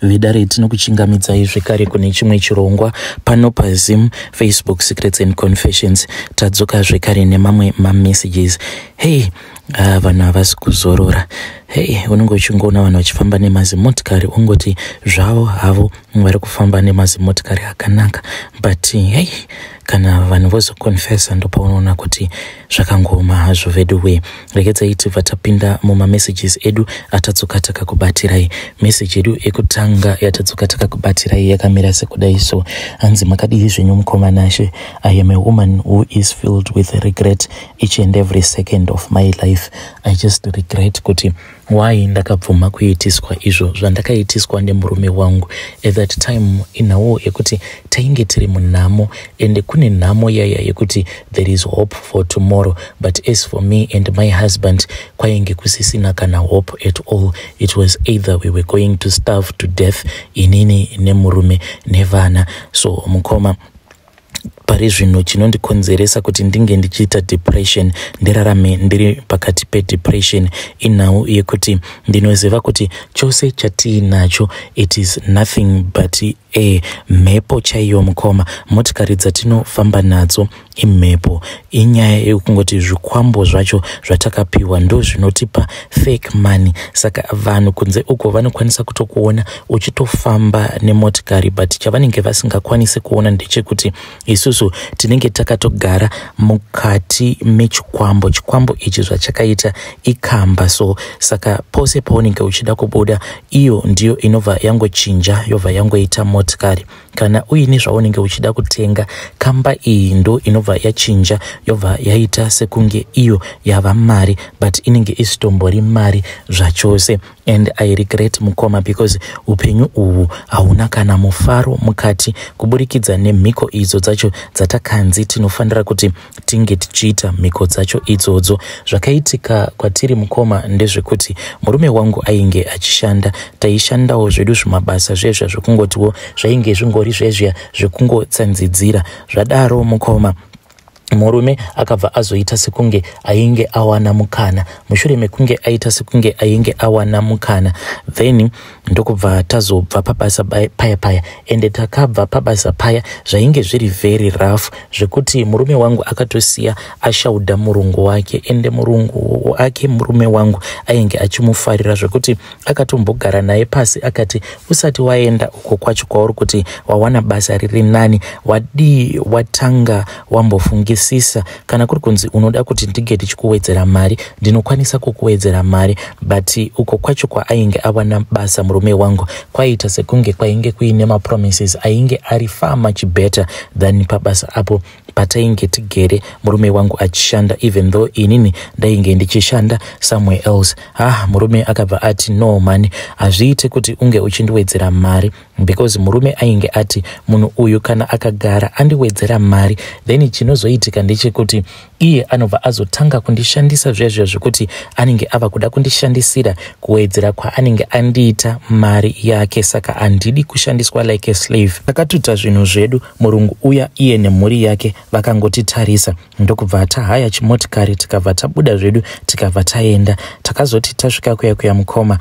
vedare tinokuchingamidzai zvekare kune chimwe chirongwa pano paZim, Facebook Secrets and Confessions. Tadzoka zvekare nemamwe messages. Hey, vanhu havasi kuzorora. Hey, unenge uchingoona vanhu vachifamba nemazimotikari ungoti zvavo havo vari kufamba nemazimotikari akanaka, but hey, kana vanhu vozokonfesa ndopaunoona kuti zvakangoma hazvo veduwe. Regedzai tibva tapinda mumamessages edu atadzoka takakubatirai. Message edu ekutanga yatadzoka takakubatirai yakamira sekudai so. Hanzi makadii zvenyu mukomanashe. I am a woman who is filled with regret each and every second of my life. I just regret kuti why ndakabvuma kuitiswa izvo zvandakaitiswa nemurume wangu. At that time inawo yekuti tainge tiri munhamo, ende kune nhamo yaya yekuti there is hope for tomorrow, but as for me and my husband kwainge kusisina kana hope at all. It was either we were going to starve to death, inini nemurume nevana. So mukoma pari zvino chinondikonzeresa kuti ndinge ndichiita depression, ndirarame ndiri pakati pedepression inawo yekuti ndinoziva kuti chose chatiinacho it is nothing but mhepo chaiyo mukoma. Motikari dzatinofamba nadzo imhepo, inyaya yekungoti zvikwambo zvacho zvatakapiwa ndo zvinotipa fake money. Saka vanhu kunze uko vanokwanisa kutokuona uchitofamba nemotikari, but chavanenge vasingakwanisi kuona ndechekuti isusu tinenge takatogara mukati mechikwambo. Chikwambo ichi zvachakaita ikamba. So saka pose paunenge uchida kubuda, iyo ndiyo inobva yangochinja yobva yangoita motikari. Kana uine zvaunenge uchida kutenga, kamba iyi ndo inobva yachinja yobva yaita sekunge iyo yava mari, but inenge isitombori mari zvachose. And I regret mukoma because upenyu uhu hauna kana mufaro mukati, kuburikidza nemhiko idzo dzacho dzatakanzi tinofanira kuti tinge tichiita mhiko dzacho idzodzo. Zvakaitika kwatiri mukoma ndezvekuti murume wangu ainge achishanda, taishandawo zvedu zvimabasa zvezva zvekungotiwo zvainge zvingori zvezvya zvekungotsanzidzira. Zvadaro mukoma murume akabva azoita sekunge ainge awana mukana. Mushure mekunge aita sekunge ainge awana mukana, then ndokubva tazobva pabasa paya ende takabva pabasa paya zvainge zviri very rough zvekuti murume wangu akatosiya ashauda murungu wake, ende murungu wake murume wangu ainge achimufarira zvekuti akatombogara naye pasi akati, usati waenda uko kwacho kwauri kuti wawana basa riri nani, watanga wambofungisa kana kuri kunzi unoda kuti ndige ndichikuwedzera mari, ndinokwanisa kukuwedzera mari, but uko kwacho kwaainge awana basa murume wangu kwaita sekunge kwainge kuine mapromises ainge ari far much better than pabasa apo patainge tigere murume wangu achishanda, even though inini ndainge ndichishanda somewhere else. Murume akabva ati no man, hazviite kuti unge uchindiwedzera mari, because murume ainge ati munhu uyu kana akagara andiwedzera mari then chinozoitika ndechekuti iye anobva azotanga kundishandisa zvezvo zvekuti anenge ava kuda kundishandisira kuwedzera kwaanenge andiita mari yake. Saka andidi kushandiswa like a slave. Takatuta zvinhu zvedu, murungu uya iye nemhuri yake vakangotitarisa, ndokubva tahaya chimotikari tikabva tabuda zvedu tikabva taenda. Takazoti tasvika kuya mukoma,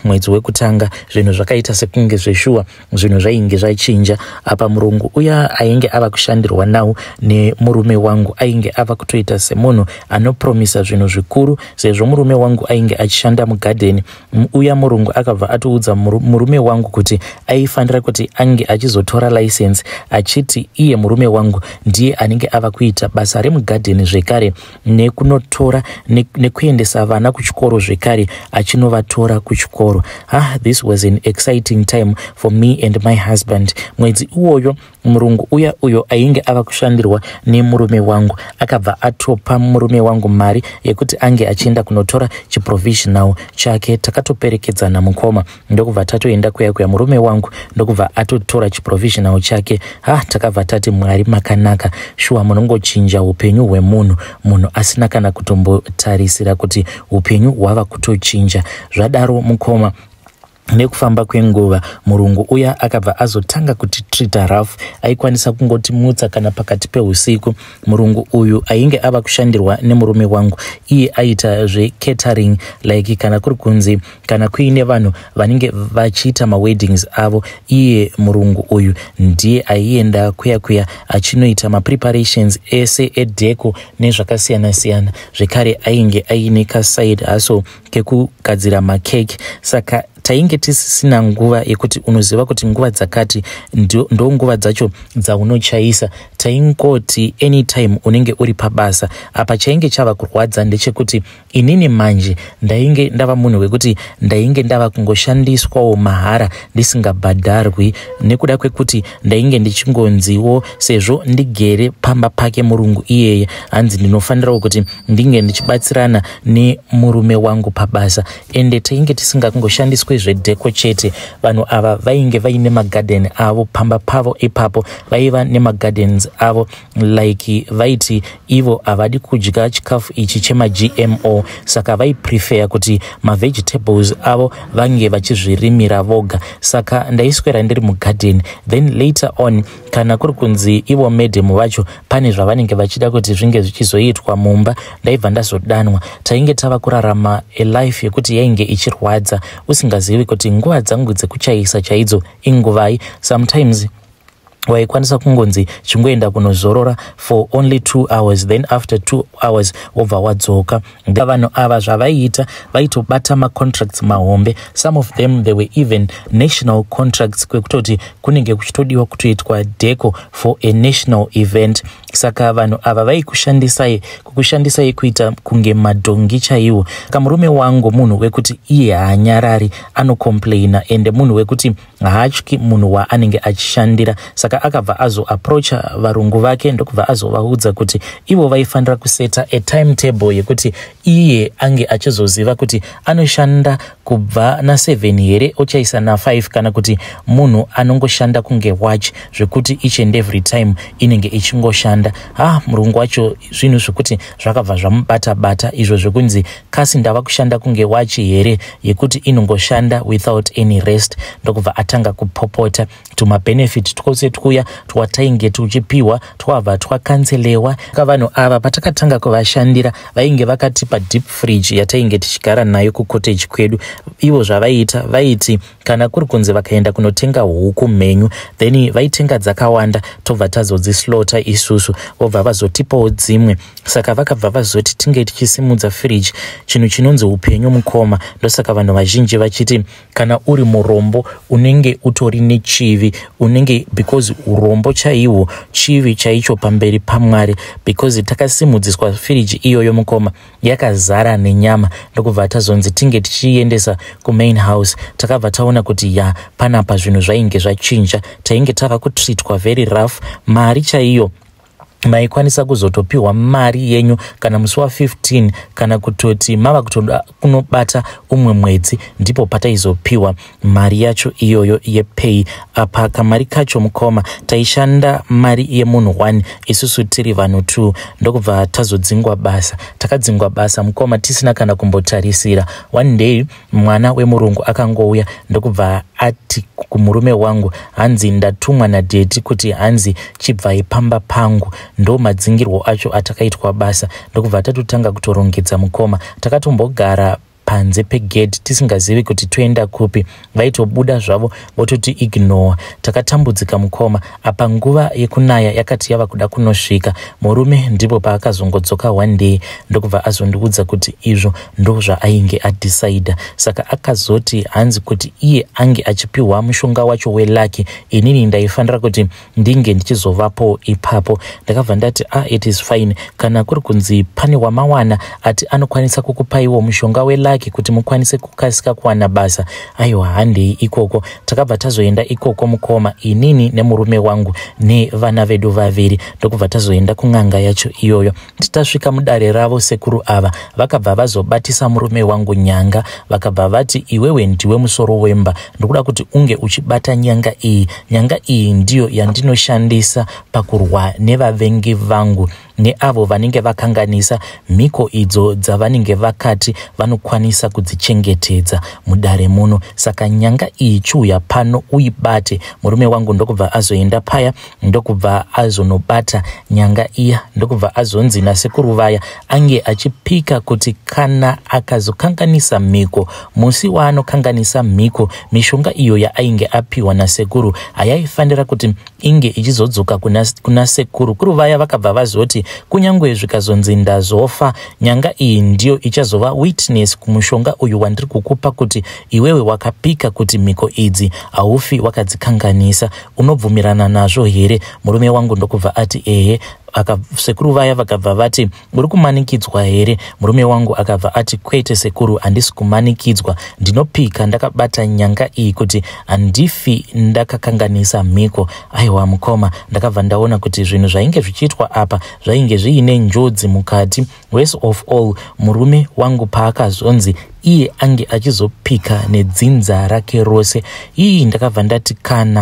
mwedzi wekutanga zvinhu zvakaita sekunge zveshuwa zvinhu zvainge zvachinja. Apa murungu uya ainge ava kushandirwa nawo nemurume wangu ainge ava kutoita semunhu anopromisa zvinhu zvikuru, sezvo murume wangu ainge achishanda mugarden. Uya murungu akabva atoudza murume wangu kuti aifanira kuti ange achizotora license, achiti iye murume wangu ndiye anenge ava kuita basa remugarden zvekare, nekunotora nekuendesa vana kuchikoro zvekare achinovatora kuchikoro. This was an exciting time for me and my husband. Mwedzi uwoyo murungu uyo ainge ava kushandirwa nemurume wangu akabva atopa murume wangu mari yekuti ange achienda kunotora chiprovisional chake. Takatoperekedzana mukoma, ndokubva tatoenda kuya murume wangu ndokubva atotora chiprovisional chake. Takabva tati Mwari makanaka, shuwa munongochinja upenyu hwemunhu, munhu asina kana kutombotarisira kuti upenyu hwava kutochinja. Zvadaro mukoma nekufamba kwenguva murungu uya akabva azotanga kutitreata rough. Aikwanisa kungotimutsa kana pakati peusiku. Murungu uyu ainge ava kushandirwa nemurume wangu. Iye aita catering, like kana kuri kunzi kana kuine vanhu vanenge vachiita maweddings avo, iye murungu uyu ndiye aienda kuya achinoita mapreparations ese edeko nezvakasiyana siyana. Zvekare ainge aine kaside haso kekugadzira makeke. Saka tainge tisisina nguva yekuti unoziva kuti nguva dzakati ndo nguva dzacho dzaunochaisa. Taingoti anytime unenge uri pabasa. Apa chainge chava kurwadza ndechekuti inini manje ndainge ndava munhu wekuti ndainge ndava kungoshandiswawo mahara ndisingabhadharwi, nekuda kwekuti ndainge ndichingonziwo sezvo ndigere pamba pake murungu iyeye, hanzi ndinofanirawo kuti ndinge ndichibatsirana nemurume wangu pabasa. Ende tainge tisingangoshandiswe zvedheko chete. Vanhu ava vainge vaine magarden avo pamba pavo ipapo. Vaiva nemagardens avo, like vaiti ivo havadi kudya chikafu ichi chema GMO, saka vaiprefer kuti mavegetables avo vange vachizvirimira voga. Saka ndaiswera ndiri mugarden. Then later on kana kuri kunzi ivo madam vacho pane zvavanenge vachida kuti zvinge zvichizoitwa mumba, ndaibva ndazodanwa. Tainge tava kurarama life yekuti yainge ichirwadza usingazivi kuti nguva dzangu dzekuchaisa chaidzo inguvai. Sometimes waikwanisa kungonzi chingoenda kunozorora for only 2 hours, then after 2 hours wobva wadzoka. Vanhu ava zvavaiita vaitobata macontracts mahombe. Some of them they were even national contracts, kwekutoti kunenge kuchitodiwa kutoitwa deco for a national event. Saka vanhu ava kukushandisai kuita kunge madhongi chaiwo. Kamurume wangu munhu wekuti iye haanyarari, anocomplaina, ende munhu wekuti haatyi munhu waanenge achishandira. Saka akabva azoapproacha varungu vake ndokubva azovaudza kuti ivo vaifanira kuseta a timetable yekuti iye ange achizoziva kuti anoshanda kubva na7 here ochaisa na5, kana kuti munhu anongoshanda kunge watch zvekuti each and every time inenge ichingoshanda. Murungu wacho zvinhu zvekuti zvakabva zvamubata izvo zvekunzi kasi ndava kushanda kunge watch here yekuti inongoshanda without any rest. Ndokubva atanga kupopota tumabenefit twose twuya twatainge tuchipiwa twabva twakanselewa. Vanhu ava patakatanga kuvashandira vainge vakatipa deep fridge yatainge tichigara nayo kucottage kwedu. Ivo zvavaiita vaiti kana kuri kunzi vakaenda kunotenga huku mhenyu, then vaitenga dzakawanda tobva tazodzislota isusu, vobva vazotipawo dzimwe. Saka vakabva vazoti tinge tichisimudza fridge, chinhu chinonzi upenyu mukoma. Ndosaka vanhu vazhinji vachiti kana uri murombo unenge utori nechivi, unenge because urombo chaihwo chivi chaicho pamberi paMwari, because takasimudziswa fridge iyoyo mukoma yakazara nenyama. Ndokubva tazonzi tinge tichiendesa kumain house. Takabva taona kuti panapa zvinhu zvainge zvachinja. Tainge tava kutreatwa very rough. Mari chaiyo maikwanisa kuzotopiwa mari yenyu kana musi wa15 kana kutoti mava kutoda kunobata umwe mwedzi ndipo pataizopiwa mari yacho iyoyo yepay. Apa kamari kacho mukoma taishanda mari yemunhu 1 isusu tiri vanhu 2. Ndokubva tazodzingwa basa. Takadzingwa basa mukoma tisina kana kumbotarisira. One day mwana wemurungu akangouya ndokubva ati kumurume wangu, hanzi ndatumwa nadhedhi kuti hanzi chibvai pamba pangu. Ndo madzingirwo acho atakaitwa basa. Ndokubva tatotanga kutorongedza mukoma. Takatombogara panze pegedhi tisingazivi kuti toenda kupi. Vaitobuda zvavo vototi ignore. Takatambudzika mukoma. Apa nguva yekunaya yakati yava kuda kunosvika. Murume ndipo paakazongodzoka one day ndokubva azondiudza kuti izvo ndo zvaainge adecide. Saka akazoti hanzi kuti iye ange achipiwa mushonga wacho welaki, inini ndaifanira kuti ndinge ndichizovapo ipapo. Ndakabva ndati it is fine. Kana kuri kunzi pane wamawana ati anokwanisa kukupaiwo mushonga welaki kuti mukwanise kukasika kuwana basa, aiwa handei ikoko. Takabva tazoenda ikoko mukoma, inini nemurume wangu nevana vedu vaviri. Ndokubva tazoenda kun'anga yacho iyoyo. Titasvika mudare ravo sekuru ava vakabva vazobatisa murume wangu nyanga. Vakabva vati iwewe ndiwe musoro wemba, ndokuda kuti unge uchibata nyanga iyi. Nyanga iyi ndiyo yandinoshandisa pakurwa nevavengi vangu. neavo vanenge vakanganisa mhiko idzo dzavanenge vakati vanokwanisa kudzichengetedza mudare muno. Saka nyanga iyi chiuya pano uibate. Murume wangu ndokubva azoenda paya, ndokubva azonobata nyanga iya, ndokubva azonzi nasekuru vaya ange achipika kuti kana akazokanganisa mhiko, musi waanokanganisa mhiko, mishonga iyo yaainge apiwa nasekuru ayaifanira kuti inge ichizodzoka kuna sekuru. Kuru vaya vakabva vazoti kunyangwe zvikazonzi ndazofa, nyanga iyi ndiyo ichazova witness kumushonga uyu wandiri kukupa kuti iwewe wakapika kuti mhiko idzi haufi wakadzikanganisa. Unobvumirana nazvo here? Murume wangu ndokubva ati ehe. Sekuru vaya vakabva vati uri kumanikidzwa here? Murume wangu akabva ati kwete sekuru, handisi kumanikidzwa, ndinopika ndakabata nyanga iyi kuti handifi ndakakanganisa mhiko. Aiwa mukoma, ndakabva ndaona kuti zvinhu zvainge zvichiitwa apa zvainge zviine njodzi mukati. Worst of all, murume wangu paakazonzi iye ange achizopika nedzinza rake rose, iyi ndakabva ndati kana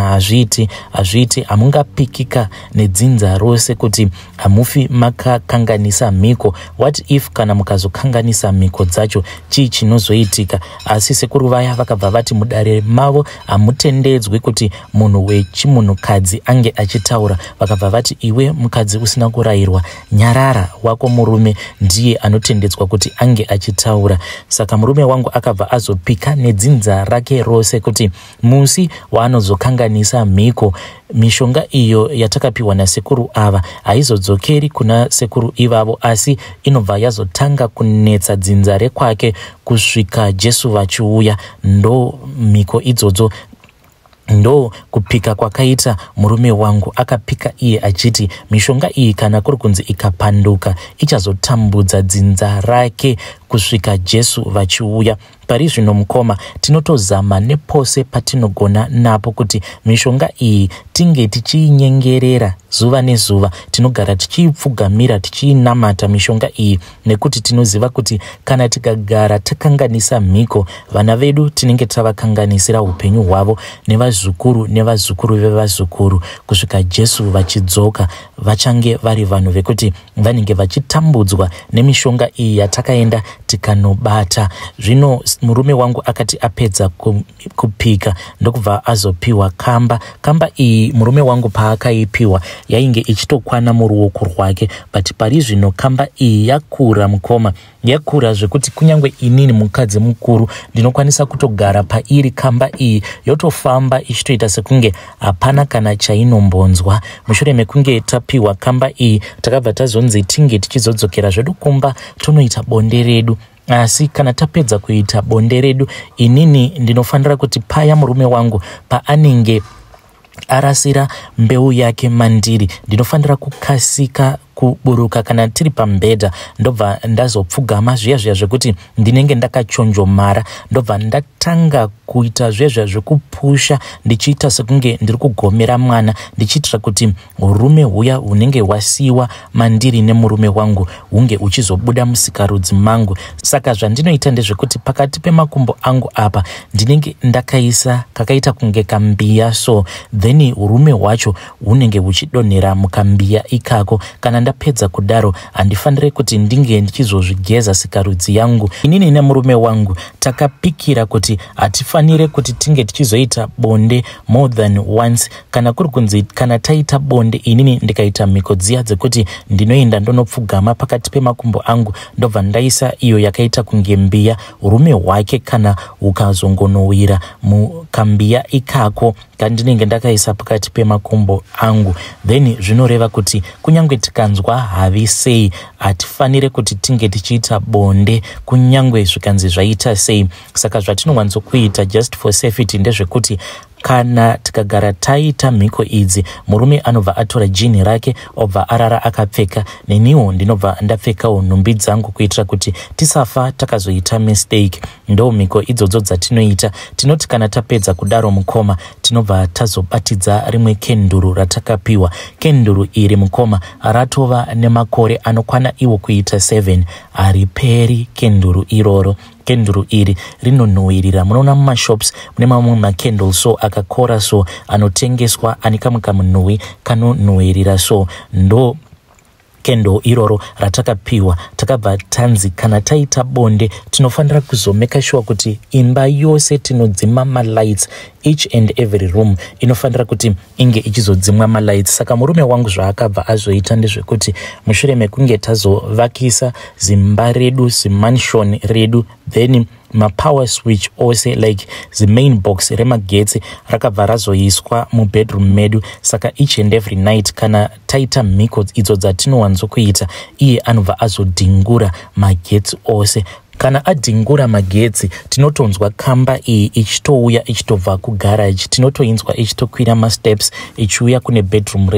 hazviti hamungapikika nedzinza rose kuti hamufi makakanganisa mhiko. What if kana mukazokanganisa mhiko dzacho, chii chinozoitika? Asi sekuru vaya vakabva vati mudare mavo hamutendedzwi kuti munhu wechimunhukadzi ange achitaura. Vakabva vati iwe mukadzi usina kurayirwa, nyarara, wako murume ndiye anotendedzwa kuti ange achitaura. Saka murume wangu akabva azopika nedzinza rake rose kuti musi waanozokanganisa mhiko, mishonga iyo yatakapiwa nasekuru ava haizodzokeri kuna sekuru ivavo, asi inobva yazotanga kunetsa dzinza rekwake kusvika Jesu vachiuya. Ndo mhiko idzodzo, ndo kupika kwakaita murume wangu. Akapika iye achiti mishonga iyi kana kuri kunzi ikapanduka ichazotambudza dzinza rake kusvika Jesu vachiuya. Pari zvino mukoma, tinotozama nepose patinogona napo kuti mishonga iyi tinge tichiinyengerera zuva nezuva. Tinogara tichiipfugamira, tichiinamata mishonga iyi, nekuti tinoziva kuti kana tikagara takanganisa mhiko, vana vedu tinenge tavakanganisira upenyu hwavo, nevazukuru nevazukuru vevazukuru, kusvika Jesu vachidzoka vachange vari vanhu vekuti vanenge vachitambudzwa nemishonga iyi yatakaenda tikanobata. Zvino murume wangu akati apedza kupika ndokubva azopiwa kamba. Kamba iyi murume wangu paakaipiwa yainge ichitokwana muruoko rwake, but pari zvino kamba iyi yakura mukoma, yakura zvekuti kunyange inini mukadzi mukuru ndinokwanisa kutogara pairi kamba iyi yotofamba ichitoita sekunge hapana kana chainombonzwa. Mushure mekunge tapiwa kamba iyi takabva tazonzi tinge tichizodzokera zvedu kumba tonoita bonde redu. Asi kana tapedza kuita bonde redu, inini ndinofanira kuti paya murume wangu paanenge arasira mbeu yake mandiri, ndinofanira kukasika kuburuka kana tiri pambedha, ndobva ndazopfugama zviya zvekuti ndinenge ndakachonjomara, ndobva ndatanga kuita zviya zvekupusha ndichiita sekunge ndiri kugomera mwana, ndichiitira kuti urume huya hunenge hwasiyiwa mandiri nemurume wangu hunge uchizobuda musikarudzi mangu. Saka zvandinoita ndezvekuti pakati pemakumbo angu apa ndinenge ndakaisa kakaita kunge kambiya, so then urume hwacho hunenge huchidonhera mukambiya ikako. Kana ndapedza kudaro handifanire kuti ndinge ndichizozvigeza sikarudzi yangu. Inini nemurume wangu takapikira kuti hatifanire kuti tinge tichizoita bonde more than once. Kana kuri kunzi kana taita bonde, inini ndikaita mhiko dziya dzekuti ndinoenda ndonopfugama pakati pemakumbo angu, ndobva ndaisa iyo yakaita kunge mbiya, urume hwake kana hukazongonowira mukambiya ikako kandinenge ndakaisa pakati pemakumbo angu, then zvinoreva kuti kunyange tikanzwa havi sei hatifanire kuti tinge tichiita bonde kunyange zvikanzi zvaita sei. Saka zvatinowanzokuita just for safety ndezvekuti kana tikagara taita mhiko idzi, murume anobva atora jini rake obva arara akapfeka, neniwo ndinobva ndapfekawo nhumbi dzangu kuitira kuti tisafa takazoita mistake. Ndo mhiko idzodzo dzatinoita. Tinoti kana tapedza kudaro mukoma, tinobva tazobatidza rimwe kenduru ratakapiwa. Kenduru iri mukoma ratova nemakore anokwana iwo kuita 7, hariperi kenduru iroro. Kenduru iri rinonhuhwirira. Munoona mumashops mune mamwe makendle so akakora so anotengeswa ane kamwe kamunhuhwi kanonhuhwirira, so ndo kendo iroro ratakapiwa takabva tanzi kana taita bonde tinofanira kuzomeka sure kuti imba yose tinodzima malights, each and every room inofanira kuti inge ichizodzimwa malights. Saka murume wangu zvaakabva azoita ndezvekuti mushure mekunge tazovakisa zimba redu, zimansion redu, then power switch ose like the main box remagetsi rakabva razoiswa mubedroom medu. Saka each and every night kana taita mhiko idzo dzatinowanzokuita, iye anobva azodhingura magetsi ose. Kana adhingura magetsi tinotonzwa kamba iyi ichitouya ichitobva kugarage, tinotoinzwa ichitokwira masteps ichiuya kune bedroom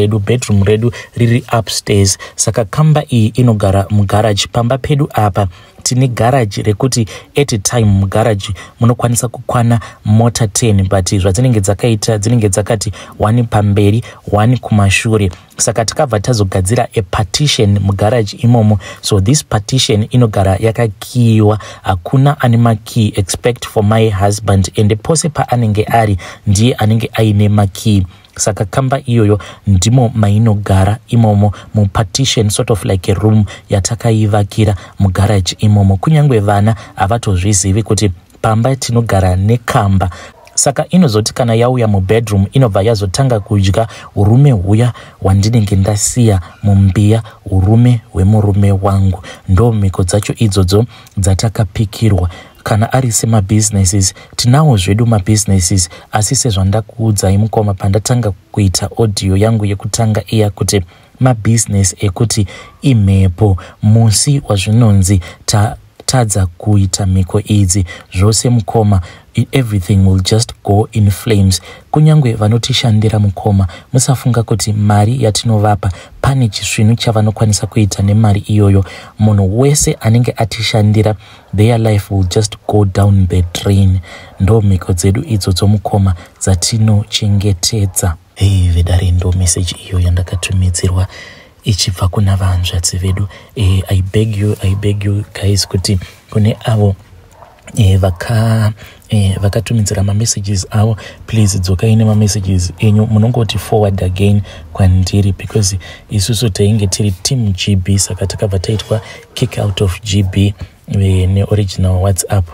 redu riri upstairs. Saka kamba iyi inogara mugarage. Pamba pedu apa tine garage rekuti at a time mugarage munokwanisa kukwana mota 10, but zvatsinenge dzakaita dzinenge dzakati 1 pamberi 1 kumashure. Saka takabva tazogadzira a partition mugarage imomo, so this partition inogara yakakiyiwa, hakuna ane makey except for my husband, and pose paanenge ari ndiye anenge aine makey. Saka kamba iyoyo ndimo mainogara imomo mupartition, sort of like a room yatakaivakira mugarage imomo. Kunyangwe vana havatozvizivi kuti pamba tinogara nekamba. Saka inozoti kana yauya mubedroom inobva yazotanga kudya urume huya wandinenge ndasiya mumbiya, urume hwemurume wangu. Ndo mhiko dzacho idzodzo dzatakapikirwa. Kana ari semabusinesses tinawo zvedu mabusinesses, asi sezvandakuudzai mukoma pandatanga kuita audio yangu yekutanga iya kuti mabusiness ekuti imhepo musi wazvinonzi tadza kuita mhiko idzi zvose mukoma, everything will just go in flames. Kunyangwe vanotishandira mukoma musafunga kuti mari yatinovapa pane chisvinu chavanokwanisa kuita nemari iyoyo. Munhu wese anenge atishandira, their life will just go down the drain. Ndo mhiko dzedu idzodzo mukoma dzatinochengetedza. Hey vedare, ndo message iyo yandakatumidzirwa ichibva kuna vahanzvadzi vedu. I beg you guys kuti kune avo vakatumidzira mamessages avo, please dzokai nemamessages enyu munongoti forward again kwandiri, because isusu tainge tiri team GB. Saka takabva taitwa kick out of GB neoriginal WhatsApp.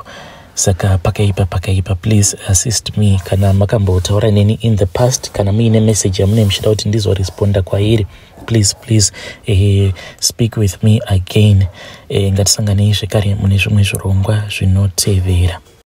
Saka pakaipa please assist me. Kana makambotaura neni in the past, kana muine message yamune muchida kuti ndizoresponda kwairi, please speak with me again. Ngatisanganei zvekare mune zvimwe zvirongwa zvinotevera.